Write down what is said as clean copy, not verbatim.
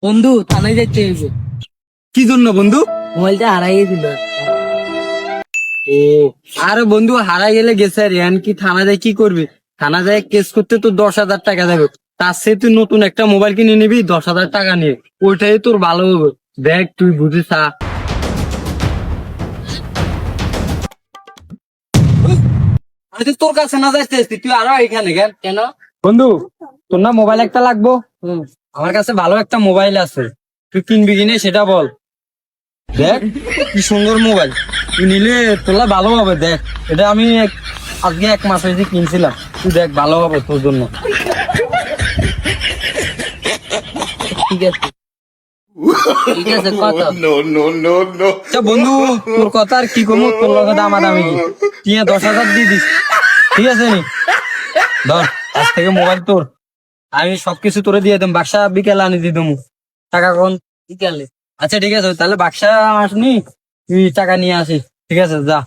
বন্ধু থানায় যাচ্ছে হইবে। কি জন্য বন্ধু? মোবাইলটা হারাইয়ে দিল। ও, আরে বন্ধু হারাই গেলে গেছে আর এখন কি থানা যায় কি করবি? থানা যায় কেস করতে তো 10,000 টাকা যাবে। তার সে তুই নতুন একটা মোবাইল কিনে নিবি 10,000 টাকা নিয়ে, ওইটাই তোর ভালো হবে। দেখ তুই বুঝিস আরে তোর কাছে না যাইতে তুই আরো এখানে কেন কেন? বন্ধু? তোর না মোবাইল একটা লাগবো? হুম। আমার কাছে ভালো একটা মোবাইল আছে, তুই কিনবি কিনে সেটা বল। দেখ কি সুন্দর মোবাইল, তুই নিলে তোলা ভালো হবে। দেখ এটা আমি আজকে 1 মাস হয়েছে কিনছিলাম, তুই দেখ ভালো হবে তোর জন্য। ঠিক আছে ঠিক আছে কত? আচ্ছা বন্ধু, তোর কথা আর কি কমু, তোর লগে দামাদামি কি, তুই 10,000 দিয়ে দিস, ঠিক আছে নি? ধর, আজ থেকে মোবাইল তোর, আমি সবকিছু তোরে দিয়ে দেবো, বাক্সা বিকেলে আনি দিয়ে দেবো। টাকা কোন? বিকালে। আচ্ছা ঠিক আছে, তাহলে বাক্সা আসনি, তুই টাকা নিয়ে আসিস, ঠিক আছে যা।